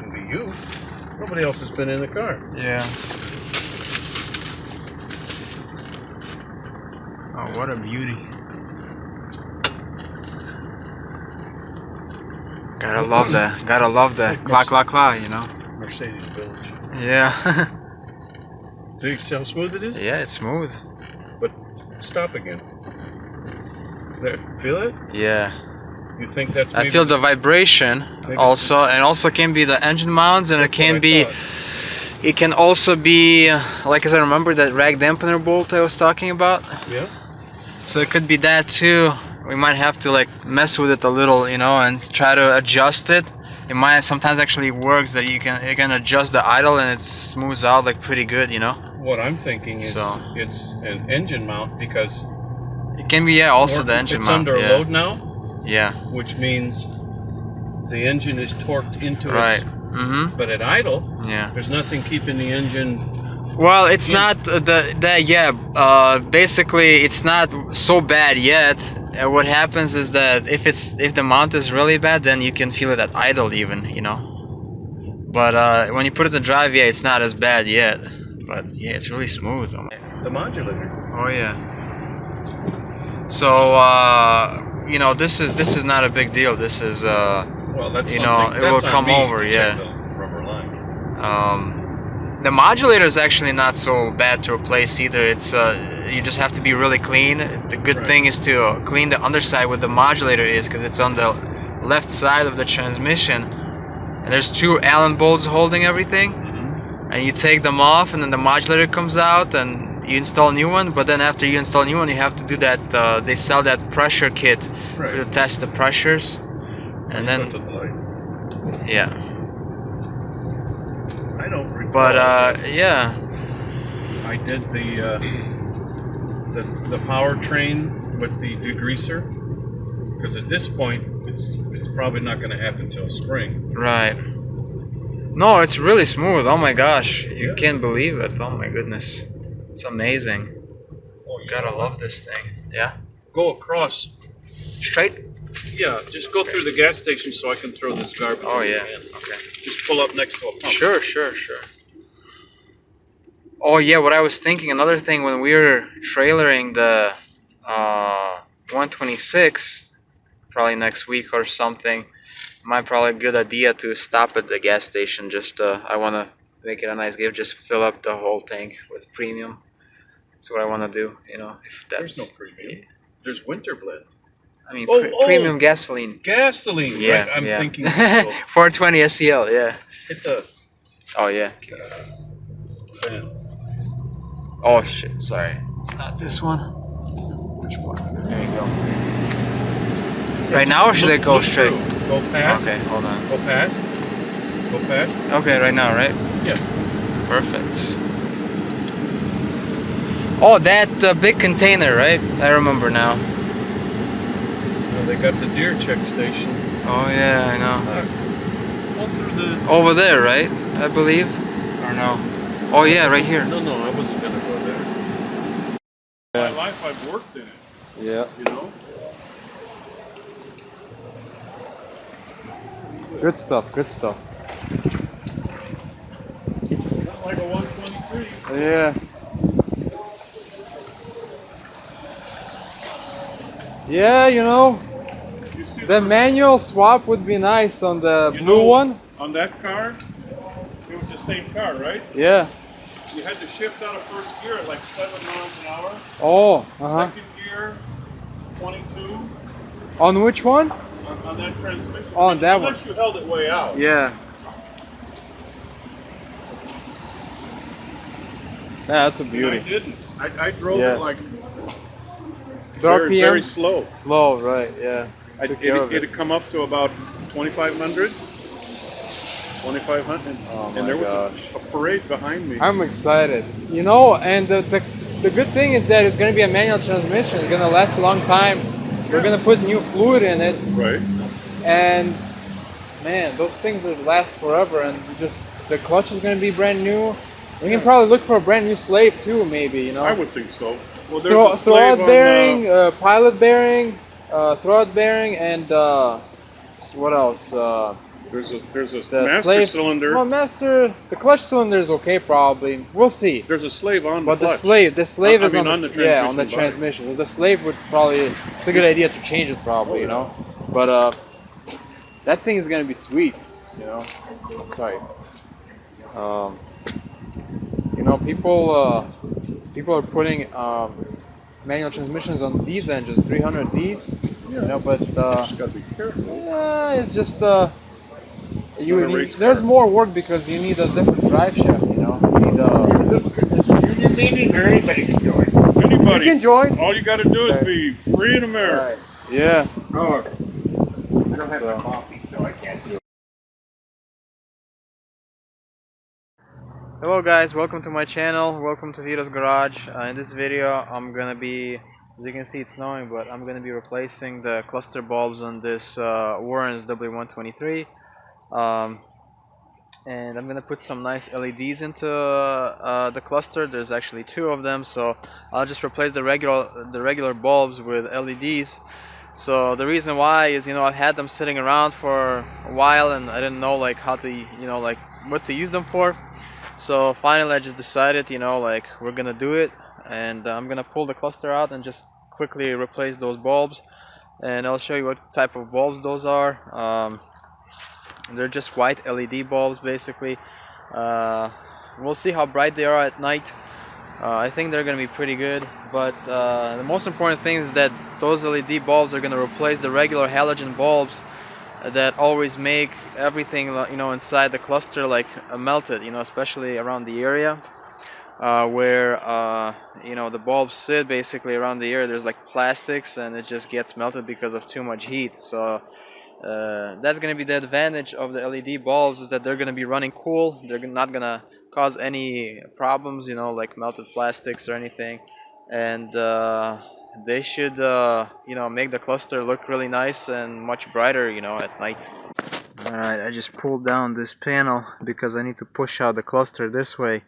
can be you. Nobody else has been in the car. Yeah. Oh, what a beauty. Gotta love that. Gotta love that. Claw, claw, claw, you know? Mercedes Village. Yeah. See how smooth it is? Yeah, it's smooth. But stop again. There, feel it? Yeah. You think that's I feel the vibration also, and also can be the engine mounts, and it can be, it can also be, like as I remember that rag dampener bolt I was talking about. Yeah. So it could be that too. We might have to like mess with it a little, you know, and try to adjust it. It might sometimes actually works that you can adjust the idle and it smooths out like pretty good, you know. What I'm thinking is it's an engine mount because it can be, yeah, also the engine mount. It's under load now. Yeah. Which means the engine is torqued into right. its. But at idle, there's nothing keeping the engine. Well, it's not basically it's not so bad yet. What happens is that if the mount is really bad, then you can feel it at idle even, you know. But when you put it in drive, yeah, it's not as bad yet. But yeah, it's really smooth. The modulator. Oh yeah. So you know, this is not a big deal. This is well, that's you know, it will come over, yeah. Rubber line. The modulator is actually not so bad to replace either. It's you just have to be really clean. The good thing is to clean the underside where the modulator is, because it's on the left side of the transmission, and there's two Allen bolts holding everything. And you take them off, and then the modulator comes out, and you install a new one. But then after you install a new one, you have to do that. They sell that pressure kit to test the pressures, and then yeah. I don't recall. But yeah. I did the powertrain with the degreaser, because at this point it's probably not going to happen till spring. Right. No, it's really smooth. Oh my gosh, you can't believe it. Oh my goodness, it's amazing. Oh, you gotta love this thing. Yeah. Go across. Straight. Yeah, just go through the gas station so I can throw this garbage. Oh yeah. In. Okay. Just pull up next to a pump. Sure. Oh yeah, what I was thinking, another thing, when we were trailering the 126, probably next week or something, might probably a good idea to stop at the gas station. Just I want to make it a nice gift. Just fill up the whole tank with premium. That's what I want to do. You know, if that's, there's no premium. There's winter blend. I mean, premium gasoline. Gasoline. Yeah, right? I'm thinking 420 SEL. Yeah. Hit the. Oh yeah. Fan. Oh shit! Sorry, it's not this one. Which one? There you go. Right now, or should I go straight? Go past. Okay, hold on. Go past. Go past. Okay, right now, right? Yeah. Perfect. Oh, that big container, right? I remember now. Well, they got the deer check station. Oh yeah, I know. Go through the. Over there, right? I believe. Or no? Oh yeah, right here. No, I wasn't gonna go there. My life, I've worked in it. Yeah. You know. Good stuff. Good stuff. Not like a 123. Yeah. Yeah, you know, the manual swap would be nice on the blue one. On that car, it was the same car, right? Yeah. You had to shift out of first gear at like 7 miles an hour. Oh, Second gear, 22. On which one? On that transmission. On that one. Unless you held it way out. Yeah. Yeah, that's a beauty. I didn't. I drove it like the RPM? Very slow. Slow, right, yeah. It'd come up to about 2,500. 2,500. Oh my and there was gosh. a parade behind me. I'm excited. You know, and the good thing is that it's going to be a manual transmission. It's going to last a long time. We're going to put new fluid in it. Right. And man, those things will last forever. And the clutch is going to be brand new. We can probably look for a brand new slave too, maybe, you know. I would think so. Well, there's throwout bearing, pilot bearing, throwout bearing, and what else? There's a The master slave cylinder. Well, the clutch cylinder is okay, probably. We'll see. There's a slave on But the clutch. the slave is on the transmission. transmission. So the slave would probably, it's a good idea to change it probably, you know. But that thing is gonna be sweet, you know. Sorry. You know, people are putting manual transmissions on these engines, 300Ds. Yeah. You know, but Just gotta be careful. yeah, it's just race there's car. more work because you need a different drive shaft, you know. You need Maybe anybody can join. Anybody. You can join. All you got to do is Okay. be free in America. Right. Yeah. Oh, I don't have So- my coffee, so I can't do it. Hello guys, welcome to my channel, welcome to VITO'S Garage. In this video I'm gonna be, as you can see it's snowing, but I'm gonna be replacing the cluster bulbs on this Warren's W123. And I'm gonna put some nice LEDs into the cluster. There's actually two of them, so I'll just replace the regular bulbs with LEDs. So the reason why is, you know, I've had them sitting around for a while and I didn't know like how to, you know, like what to use them for. So finally I just decided, you know, like we're gonna do it, and I'm gonna pull the cluster out and just quickly replace those bulbs, and I'll show you what type of bulbs those are. They're just white LED bulbs basically. We'll see how bright they are at night. I think they're gonna be pretty good, but the most important thing is that those LED bulbs are gonna replace the regular halogen bulbs that always make everything, you know, inside the cluster like melted, you know, especially around the area where you know, the bulbs sit basically around the area. There's like plastics and it just gets melted because of too much heat. So that's going to be the advantage of the LED bulbs, is that they're going to be running cool. They're not going to cause any problems, you know, like melted plastics or anything, and they should you know, make the cluster look really nice and much brighter, you know, at night. Alright, I just pulled down this panel because I need to push out the cluster this way,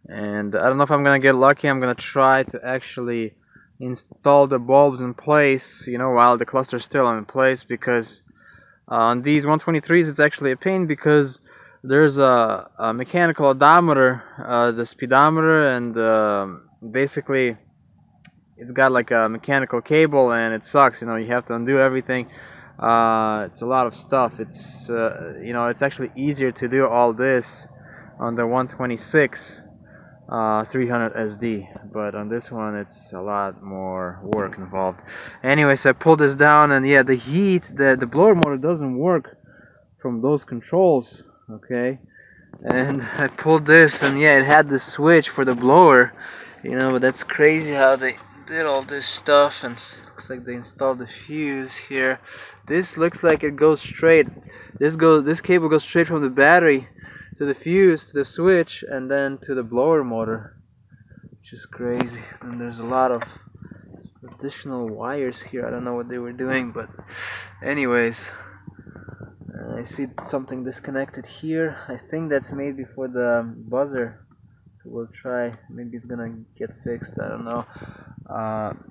and I don't know if I'm gonna get lucky. I'm gonna try to actually install the bulbs in place, you know, while the cluster is still in place, because on these 123s it's actually a pain because there's a mechanical odometer, the speedometer, and basically it's got like a mechanical cable, and it sucks, you know. You have to undo everything. It's a lot of stuff. It's you know, it's actually easier to do all this on the 126 300 SD, but on this one it's a lot more work involved. Anyways, I pulled this down, and yeah, the heat, the blower motor doesn't work from those controls, okay? And I pulled this, and yeah, it had the switch for the blower, you know. But that's crazy how they did all this stuff, and looks like they installed the fuse here. This looks like it goes straight, this cable goes straight from the battery to the fuse, to the switch, and then to the blower motor, which is crazy. And there's a lot of additional wires here. I don't know what they were doing, but anyways, I see something disconnected here. I think that's maybe for the buzzer, so we'll try. Maybe it's gonna get fixed, I don't know.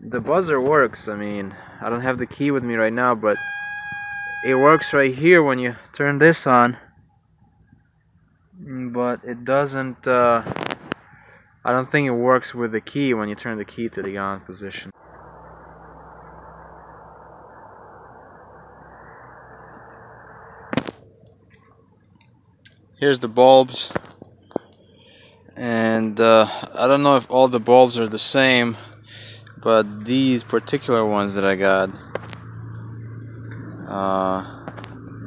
The buzzer works. I mean, I don't have the key with me right now, but it works right here when you turn this on. But it doesn't, I don't think it works with the key when you turn the key to the on position. Here's the bulbs, and I don't know if all the bulbs are the same, but these particular ones that I got,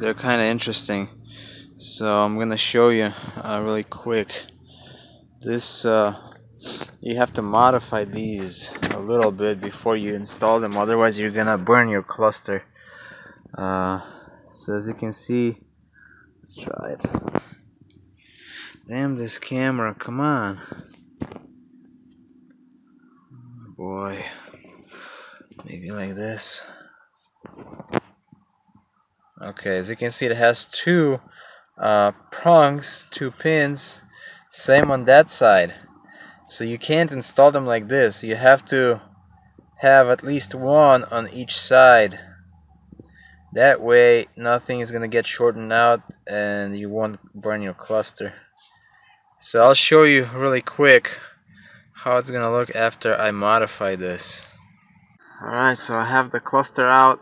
they're kind of interesting. So I'm gonna show you really quick. This you have to modify these a little bit before you install them, otherwise you're gonna burn your cluster. So as you can see, let's try it. Damn, this camera, come on. Oh boy, maybe like this. Okay, as you can see, it has two prongs, 2 pins, same on that side. So you can't install them like this. You have to have at least one on each side. That way nothing is gonna get shortened out and you won't burn your cluster. So I'll show you really quick how it's gonna look after I modify this. Alright, so I have the cluster out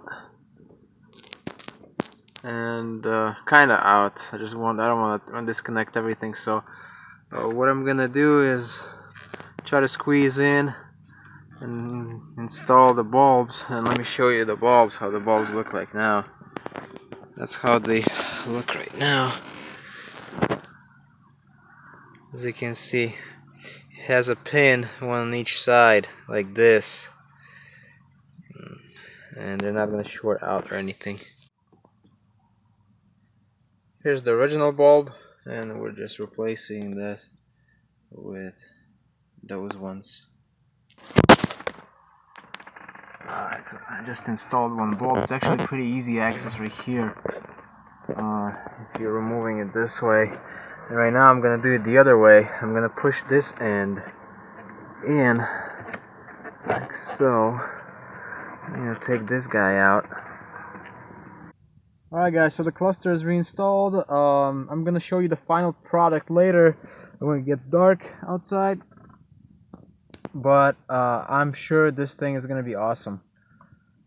and kinda out. I don't want to disconnect everything, so what I'm gonna do is try to squeeze in and install the bulbs, and let me show you the bulbs, how the bulbs look like now. That's how they look right now. As you can see, it has a pin, one on each side, like this, and they're not going to short out or anything. Here's the original bulb, and we're just replacing this with those ones. Alright, so I just installed one bulb. It's actually pretty easy access right here. If you're removing it this way. And right now I'm going to do it the other way. I'm going to push this end in, like so. I'm going to take this guy out. Alright guys, so the cluster is reinstalled. I'm going to show you the final product later when it gets dark outside. But I'm sure this thing is going to be awesome.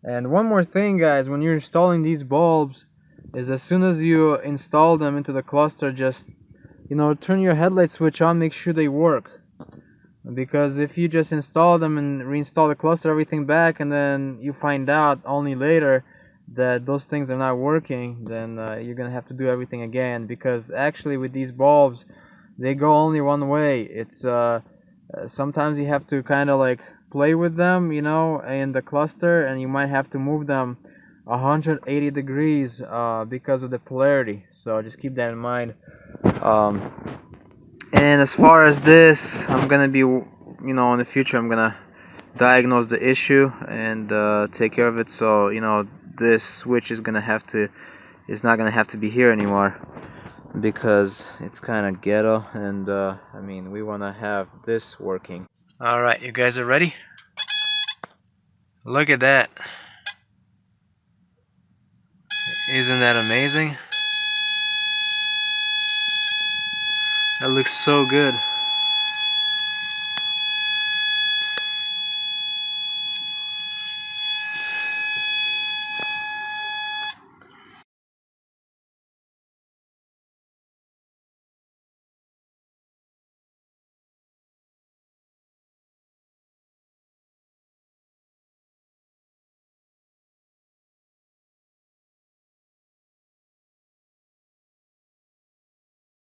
And one more thing guys, when you're installing these bulbs, is as soon as you install them into the cluster, just, you know, turn your headlight switch on, make sure they work. Because if you just install them and reinstall the cluster, everything back, and then you find out only later that those things are not working, then you're gonna have to do everything again. Because actually with these bulbs, they go only one way. It's sometimes you have to kind of like play with them, you know, in the cluster, and you might have to move them 180 degrees because of the polarity. So just keep that in mind. And as far as this, I'm gonna be, you know, in the future I'm gonna diagnose the issue and take care of it. So, you know, this switch is not gonna have to be here anymore, because it's kind of ghetto, and I mean, we want to have this working. Alright, you guys are ready? Look at that. Isn't that amazing? That looks so good.